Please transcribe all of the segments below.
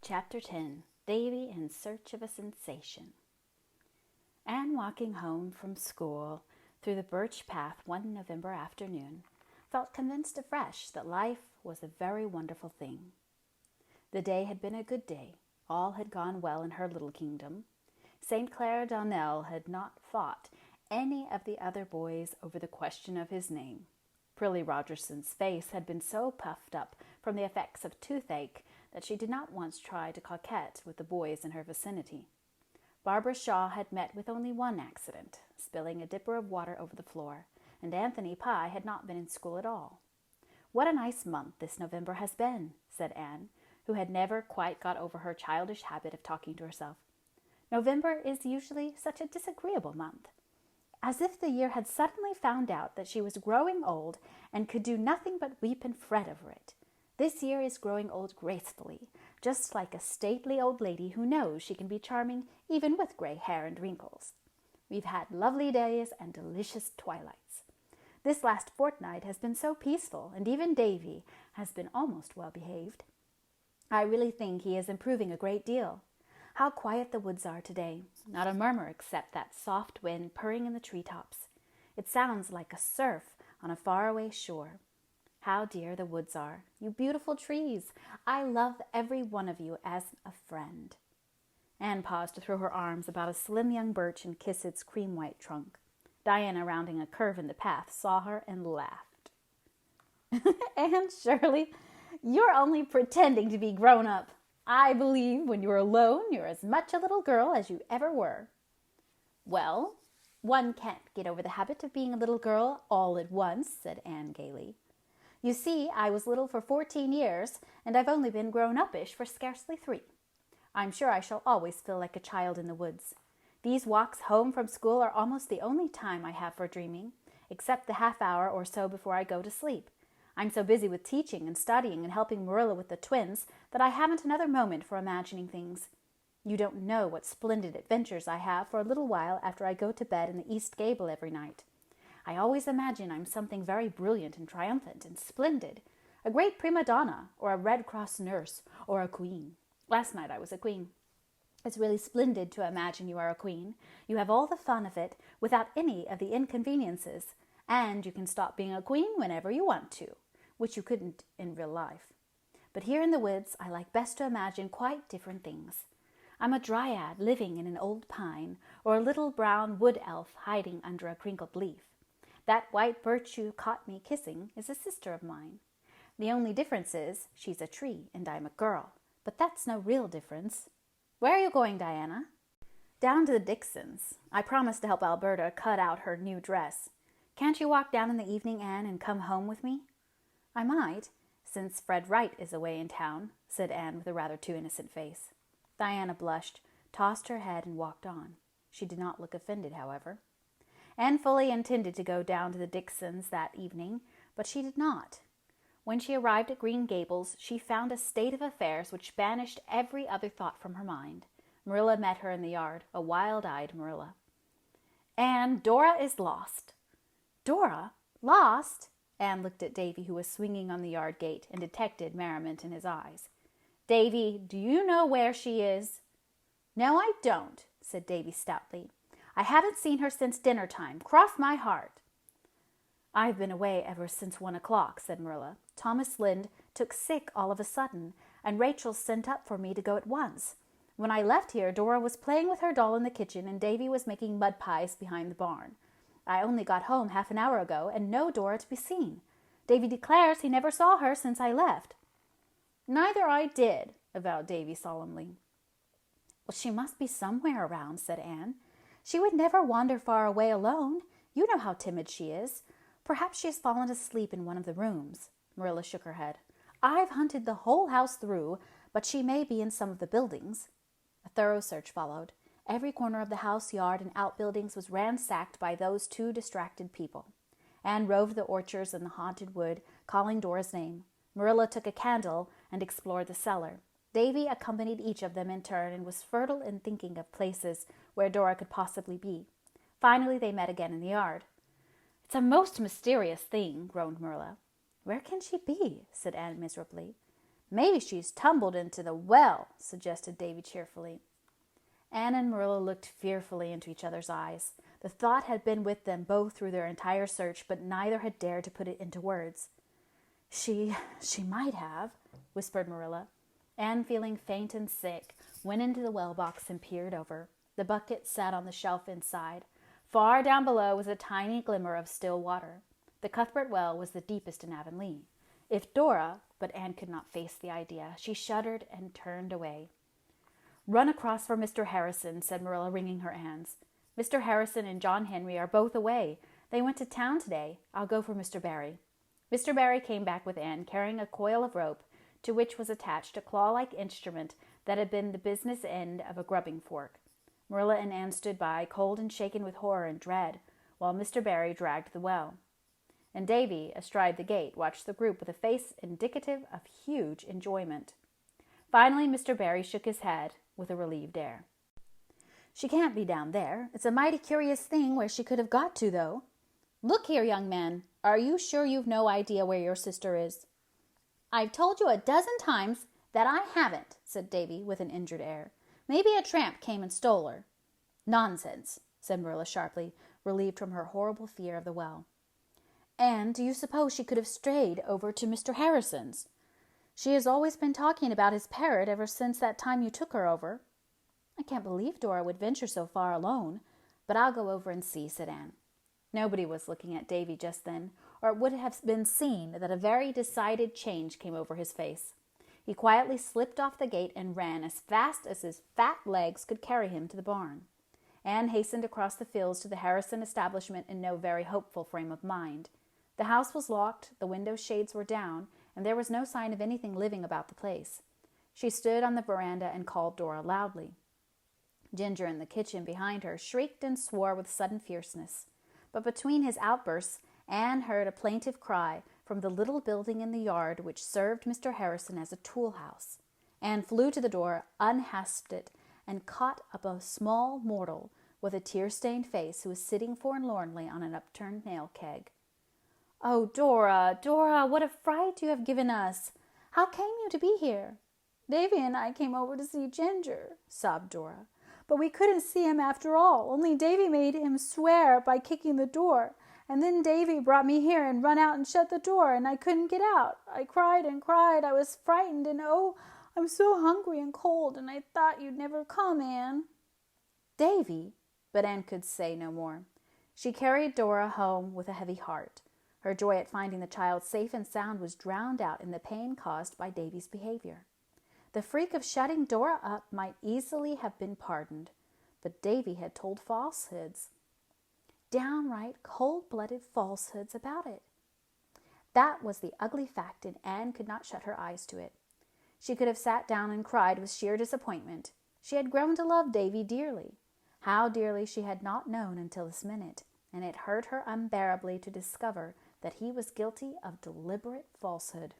Chapter 10. Davy in Search of a Sensation. Anne, walking home from school through the birch path one November afternoon, felt convinced afresh that life was a very wonderful thing. The day had been a good day. All had gone well in her little kingdom. St. Clair Donnell had not fought any of the other boys over the question of his name. Prillie Rogerson's face had been so puffed up from the effects of toothache that she did not once try to coquette with the boys in her vicinity. Barbara Shaw had met with only one accident, spilling a dipper of water over the floor, and Anthony Pye had not been in school at all. "What a nice month this November has been," said Anne, who had never quite got over her childish habit of talking to herself. "November is usually such a disagreeable month." As if the year had suddenly found out that she was growing old and could do nothing but weep and fret over it. This year is growing old gracefully, just like a stately old lady who knows she can be charming even with gray hair and wrinkles. We've had lovely days and delicious twilights. This last fortnight has been so peaceful, and even Davy has been almost well behaved. I really think he is improving a great deal. How quiet the woods are today. Not a murmur except that soft wind purring in the treetops. It sounds like a surf on a faraway shore. How dear the woods are. You beautiful trees. I love every one of you as a friend. Anne paused to throw her arms about a slim young birch and kiss its cream-white trunk. Diana, rounding a curve in the path, saw her and laughed. "Anne Shirley, you're only pretending to be grown up. I believe when you're alone, you're as much a little girl as you ever were." "Well, one can't get over the habit of being a little girl all at once," said Anne gaily. "You see, I was little for 14 years, and I've only been grown-uppish for scarcely 3. I'm sure I shall always feel like a child in the woods. These walks home from school are almost the only time I have for dreaming, except the half-hour or so before I go to sleep. I'm so busy with teaching and studying and helping Marilla with the twins that I haven't another moment for imagining things. You don't know what splendid adventures I have for a little while after I go to bed in the east gable every night. I always imagine I'm something very brilliant and triumphant and splendid, a great prima donna, or a Red Cross nurse, or a queen. Last night I was a queen. It's really splendid to imagine you are a queen. You have all the fun of it without any of the inconveniences, and you can stop being a queen whenever you want to, which you couldn't in real life. But here in the woods I like best to imagine quite different things. I'm a dryad living in an old pine, or a little brown wood elf hiding under a crinkled leaf. That white birch you caught me kissing is a sister of mine. The only difference is she's a tree and I'm a girl, but that's no real difference. Where are you going, Diana?" "Down to the Dixons. I promised to help Alberta cut out her new dress. Can't you walk down in the evening, Anne, and come home with me?" "I might, since Fred Wright is away in town," said Anne with a rather too innocent face. Diana blushed, tossed her head, and walked on. She did not look offended, however. Anne fully intended to go down to the Dixons that evening, but she did not. When she arrived at Green Gables, she found a state of affairs which banished every other thought from her mind. Marilla met her in the yard, a wild-eyed Marilla. "Anne, Dora is lost." "Dora? Lost?" Anne looked at Davy, who was swinging on the yard gate, and detected merriment in his eyes. "Davy, do you know where she is?" "No, I don't," said Davy stoutly. "I haven't seen her since dinner time. Cross my heart." "I've been away ever since 1 o'clock," said Marilla. "Thomas Lynde took sick all of a sudden, and Rachel sent up for me to go at once. When I left here, Dora was playing with her doll in the kitchen, and Davy was making mud pies behind the barn. I only got home half an hour ago, and no Dora to be seen. Davy declares he never saw her since I left." "Neither I did," avowed Davy solemnly. "Well, she must be somewhere around," said Anne. "She would never wander far away alone. You know how timid she is. Perhaps she has fallen asleep in one of the rooms." Marilla shook her head. "I've hunted the whole house through, but she may be in some of the buildings." A thorough search followed. Every corner of the house, yard, and outbuildings was ransacked by those 2 distracted people. Anne roved the orchards and the haunted wood, calling Dora's name. Marilla took a candle and explored the cellar. Davy accompanied each of them in turn and was fertile in thinking of places where Dora could possibly be. Finally they met again in the yard. "It's a most mysterious thing," groaned Marilla. "Where can she be?" said Anne miserably. Maybe she's tumbled into the well, suggested Davy cheerfully. Anne and Marilla looked fearfully into each other's eyes. The thought had been with them both through their entire search, but neither had dared to put it into words. She might have, whispered Marilla. Anne, feeling faint and sick, went into the well box and peered over. The bucket sat on the shelf inside. Far down below was a tiny glimmer of still water. The Cuthbert well was the deepest in Avonlea. If Dora, but Anne could not face the idea. She shuddered and turned away. Run across for Mr. Harrison, said Marilla, wringing her hands. Mr. Harrison and John Henry are both away. They went to town today. I'll go for Mr. Barry. Mr. Barry came back with Anne, carrying a coil of rope, to which was attached a claw-like instrument that had been the business end of a grubbing fork. Marilla and Anne stood by, cold and shaken with horror and dread, while Mr. Barry dragged the well. And Davy, astride the gate, watched the group with a face indicative of huge enjoyment. Finally, Mr. Barry shook his head with a relieved air. She can't be down there. It's a mighty curious thing where she could have got to, though. Look here, young man, are you sure you've no idea where your sister is? I've told you a dozen times that I haven't, said Davy with an injured air. Maybe a tramp came and stole her. Nonsense, said Marilla sharply, relieved from her horrible fear of the well. And do you suppose she could have strayed over to Mr. Harrison's? She has always been talking about his parrot ever since that time you took her over. I can't believe Dora would venture so far alone, but I'll go over and see, said Anne. Nobody was looking at Davy just then, or it would have been seen that a very decided change came over his face. He quietly slipped off the gate and ran as fast as his fat legs could carry him to the barn. Anne hastened across the fields to the Harrison establishment in no very hopeful frame of mind. The house was locked, the window shades were down, and there was no sign of anything living about the place. She stood on the veranda and called Dora loudly. Ginger, in the kitchen behind her, shrieked and swore with sudden fierceness. But between his outbursts, Anne heard a plaintive cry from the little building in the yard which served Mr. Harrison as a tool house. Anne flew to the door, unhasped it, and caught up a small mortal with a tear-stained face who was sitting forlornly on an upturned nail keg. "Oh, Dora, Dora, what a fright you have given us! How came you to be here?" "Davy and I came over to see Ginger," sobbed Dora. "But we couldn't see him after all, only Davy made him swear by kicking the door. And then Davy brought me here and run out and shut the door, and I couldn't get out. I cried and cried. I was frightened, and oh, I'm so hungry and cold, and I thought you'd never come, Anne." "Davy," but Anne could say no more. She carried Dora home with a heavy heart. Her joy at finding the child safe and sound was drowned out in the pain caused by Davy's behavior. The freak of shutting Dora up might easily have been pardoned, but Davy had told falsehoods. Downright cold-blooded falsehoods about it. That was the ugly fact, and Anne could not shut her eyes to it. She could have sat down and cried with sheer disappointment. She had grown to love Davy dearly. How dearly she had not known until this minute, and it hurt her unbearably to discover that he was guilty of deliberate falsehood.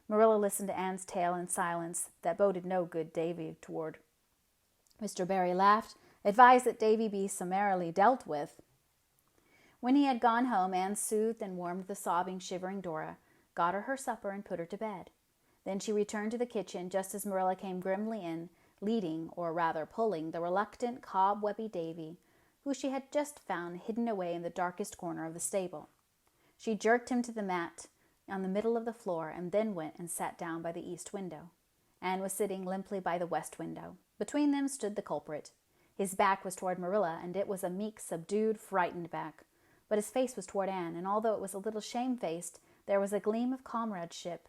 Marilla listened to Anne's tale in silence that boded no good Davy toward. Mr. Barry laughed, advised that Davy be summarily dealt with. When he had gone home, Anne soothed and warmed the sobbing, shivering Dora, got her supper, and put her to bed. Then she returned to the kitchen just as Marilla came grimly in, leading, or rather pulling, the reluctant, cobwebby Davy, who she had just found hidden away in the darkest corner of the stable. She jerked him to the mat on the middle of the floor and then went and sat down by the east window. Anne was sitting limply by the west window. Between them stood the culprit. His back was toward Marilla, and it was a meek, subdued, frightened back. But his face was toward Anne, and although it was a little shamefaced, there was a gleam of comradeship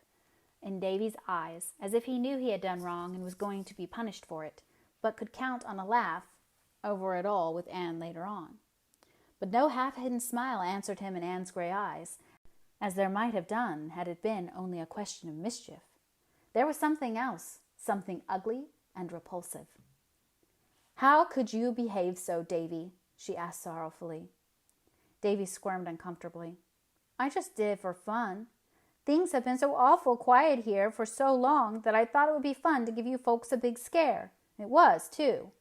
in Davy's eyes, as if he knew he had done wrong and was going to be punished for it, but could count on a laugh over it all with Anne later on. But no half-hidden smile answered him in Anne's gray eyes, as there might have done had it been only a question of mischief. There was something else, something ugly and repulsive. "How could you behave so, Davy?" she asked sorrowfully. Davy squirmed uncomfortably. "I just did it for fun. Things have been so awful quiet here for so long that I thought it would be fun to give you folks a big scare. It was, too."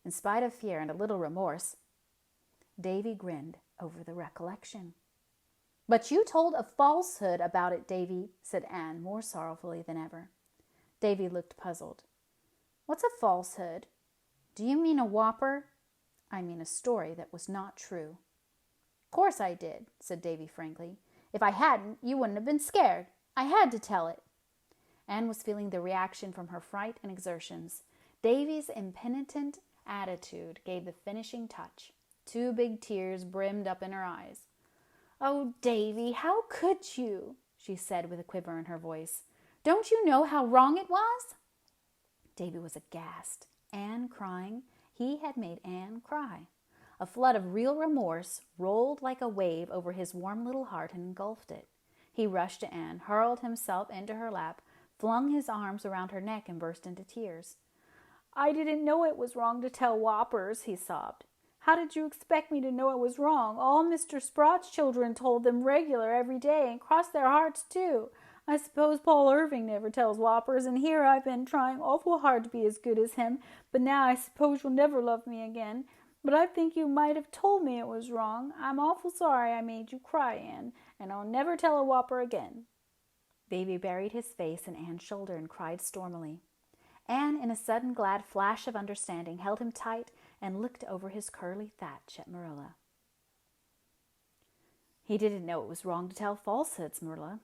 In spite of fear and a little remorse, Davy grinned over the recollection. But you told a falsehood about it, Davy, said Anne, more sorrowfully than ever. Davy looked puzzled. What's a falsehood? Do you mean a whopper? I mean a story that was not true. Course I did, said Davy frankly. If I hadn't, you wouldn't have been scared. I had to tell it. Anne was feeling the reaction from her fright and exertions. Davy's impenitent attitude gave the finishing touch. 2 big tears brimmed up in her eyes. Oh, Davy, how could you? She said with a quiver in her voice. Don't you know how wrong it was? Davy was aghast. Anne crying. He had made Anne cry. A flood of real remorse rolled like a wave over his warm little heart and engulfed it. He rushed to Anne, hurled himself into her lap, flung his arms around her neck, and burst into tears. I didn't know it was wrong to tell whoppers, he sobbed. How did you expect me to know it was wrong? All Mr. Sprott's children told them regular every day and crossed their hearts too. I suppose Paul Irving never tells whoppers, and here I've been trying awful hard to be as good as him, but now I suppose you'll never love me again. But I think you might have told me it was wrong. I'm awful sorry I made you cry, Anne, and I'll never tell a whopper again. Davy buried his face in Anne's shoulder and cried stormily. Anne, in a sudden glad flash of understanding, held him tight and looked over his curly thatch at Marilla. He didn't know it was wrong to tell falsehoods, Marilla.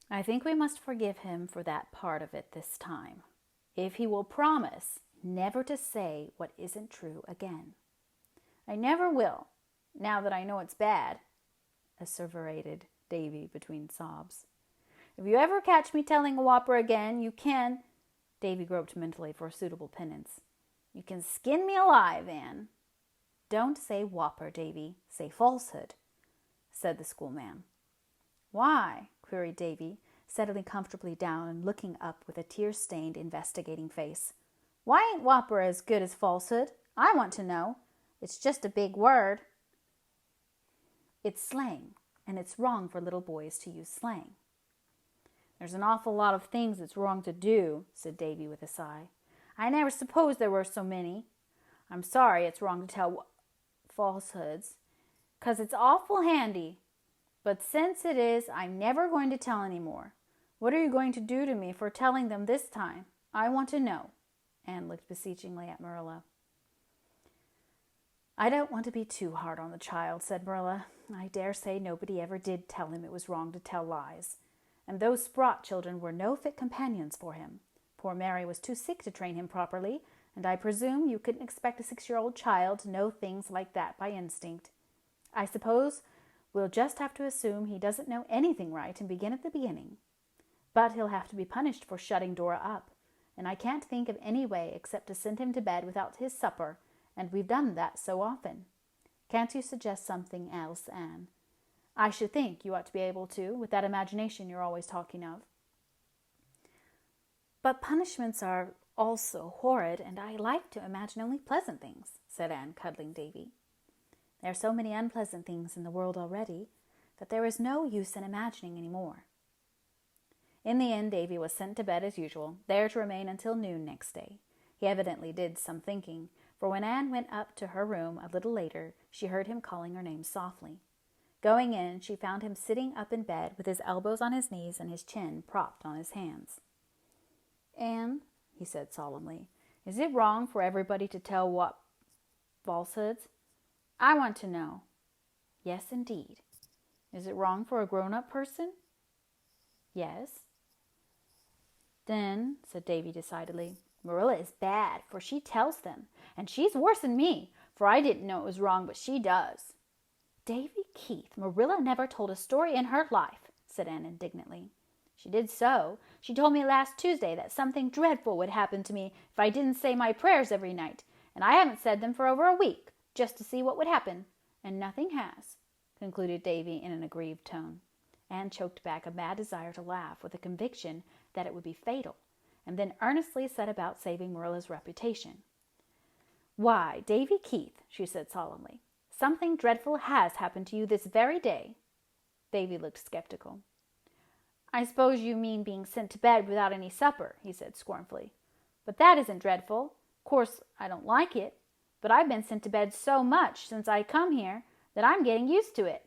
I think we must forgive him for that part of it this time, if he will promise never to say what isn't true again. I never will, now that I know it's bad, asseverated Davy between sobs. If you ever catch me telling a whopper again, you can... Davy groped mentally for a suitable penance. You can skin me alive, Anne. Don't say whopper, Davy. Say falsehood, said the schoolma'am. Why? Queried Davy, settling comfortably down and looking up with a tear-stained, investigating face. Why ain't whopper as good as falsehood? I want to know. It's just a big word. It's slang, and it's wrong for little boys to use slang. There's an awful lot of things it's wrong to do, said Davy with a sigh. I never supposed there were so many. I'm sorry it's wrong to tell falsehoods, 'cause it's awful handy. But since it is, I'm never going to tell any more. What are you going to do to me for telling them this time? I want to know. Anne looked beseechingly at Marilla. I don't want to be too hard on the child, said Marilla. I dare say nobody ever did tell him it was wrong to tell lies. And those Sprott children were no fit companions for him. Poor Mary was too sick to train him properly, and I presume you couldn't expect a 6-year-old child to know things like that by instinct. I suppose we'll just have to assume he doesn't know anything right and begin at the beginning. But he'll have to be punished for shutting Dora up, and I can't think of any way except to send him to bed without his supper, and we've done that so often. Can't you suggest something else, Anne? I should think you ought to be able to, with that imagination you're always talking of. But punishments are also horrid, and I like to imagine only pleasant things, said Anne, cuddling Davy. There are so many unpleasant things in the world already that there is no use in imagining any more. In the end, Davy was sent to bed as usual, there to remain until noon next day. He evidently did some thinking, for when Anne went up to her room a little later, she heard him calling her name softly. Going in, she found him sitting up in bed with his elbows on his knees and his chin propped on his hands. Anne, he said solemnly, is it wrong for everybody to tell falsehoods? I want to know. Yes, indeed. Is it wrong for a grown-up person? Yes. Then, said Davy decidedly, Marilla is bad, for she tells them, and she's worse than me, for I didn't know it was wrong, but she does. Davy Keith, Marilla never told a story in her life, said Anne indignantly. She did so. She told me last Tuesday that something dreadful would happen to me if I didn't say my prayers every night, and I haven't said them for over a week, just to see what would happen. And nothing has, concluded Davy in an aggrieved tone. Anne choked back a mad desire to laugh with a conviction that it would be fatal, and then earnestly set about saving Marilla's reputation. Why, Davy Keith, she said solemnly, something dreadful has happened to you this very day. Davy looked skeptical. I suppose you mean being sent to bed without any supper, he said scornfully. But that isn't dreadful. Of course, I don't like it, but I've been sent to bed so much since I come here that I'm getting used to it.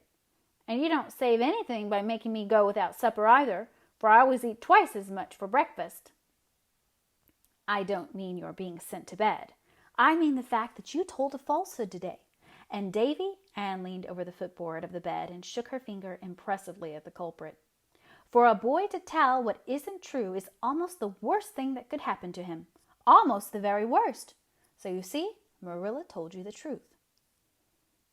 And you don't save anything by making me go without supper either, for I always eat twice as much for breakfast." "I don't mean your being sent to bed. I mean the fact that you told a falsehood today." And Davy, Anne leaned over the footboard of the bed and shook her finger impressively at the culprit. "For a boy to tell what isn't true is almost the worst thing that could happen to him. Almost the very worst. So you see, Marilla told you the truth."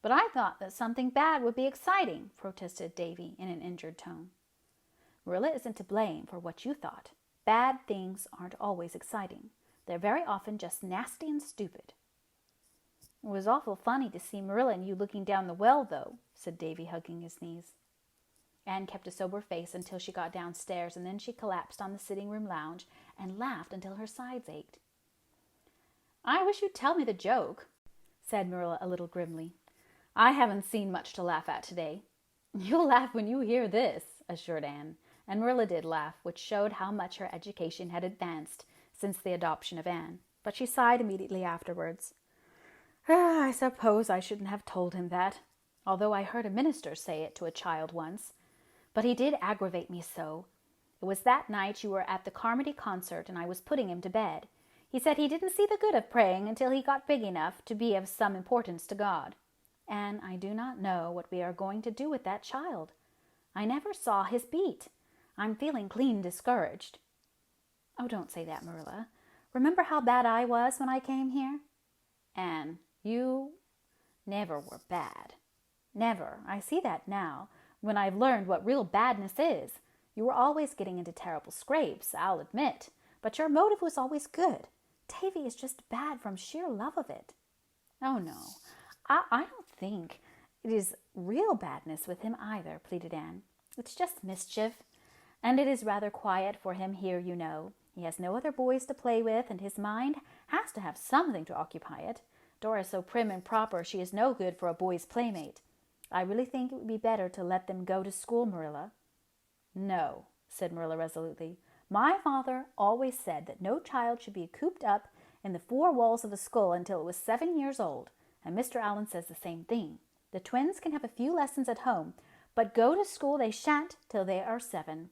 "But I thought that something bad would be exciting," protested Davy in an injured tone. "Marilla isn't to blame for what you thought. Bad things aren't always exciting. They're very often just nasty and stupid." "It was awful funny to see Marilla and you looking down the well, though," said Davy, hugging his knees. Anne kept a sober face until she got downstairs, and then she collapsed on the sitting-room lounge and laughed until her sides ached. "I wish you'd tell me the joke," said Marilla a little grimly. "I haven't seen much to laugh at today." "You'll laugh when you hear this," assured Anne, and Marilla did laugh, which showed how much her education had advanced since the adoption of Anne. But she sighed immediately afterwards. "I suppose I shouldn't have told him that, although I heard a minister say it to a child once. But he did aggravate me so. It was that night you were at the Carmody concert and I was putting him to bed. He said he didn't see the good of praying until he got big enough to be of some importance to God. And I do not know what we are going to do with that child. I never saw his beat. I'm feeling clean discouraged." "Oh, don't say that, Marilla. Remember how bad I was when I came here?" "Anne, you never were bad. Never. I see that now, when I've learned what real badness is. You were always getting into terrible scrapes, I'll admit, but your motive was always good. Davy is just bad from sheer love of it." "Oh, no, I don't think it is real badness with him either," pleaded Anne. "It's just mischief, and it is rather quiet for him here, you know. He has no other boys to play with, and his mind has to have something to occupy it. Dora is so prim and proper she is no good for a boy's playmate. I really think it would be better to let them go to school, Marilla." "No," said Marilla resolutely. "My father always said that no child should be cooped up in the four walls of a school until it was 7 years old, and Mr. Allen says the same thing. The twins can have a few lessons at home, but go to school they shan't till they are 7.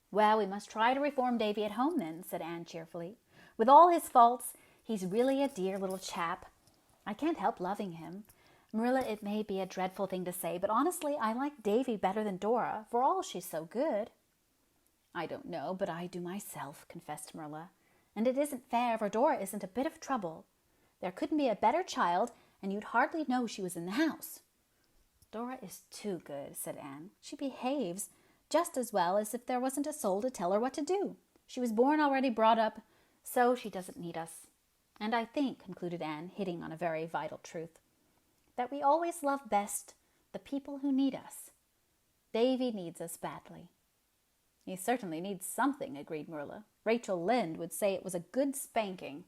"Well, we must try to reform Davy at home then," said Anne cheerfully. "With all his faults, he's really a dear little chap. I can't help loving him. Marilla, it may be a dreadful thing to say, but honestly, I like Davy better than Dora, for all she's so good." "I don't know, but I do myself," confessed Marilla. "And it isn't fair, for Dora isn't a bit of trouble. There couldn't be a better child, and you'd hardly know she was in the house." "Dora is too good," said Anne. "She behaves just as well as if there wasn't a soul to tell her what to do. She was born already brought up, so she doesn't need us. And I think," concluded Anne, hitting on a very vital truth, "that we always love best the people who need us. Davy needs us badly." "He certainly needs something," agreed Marilla. "Rachel Lynde would say it was a good spanking."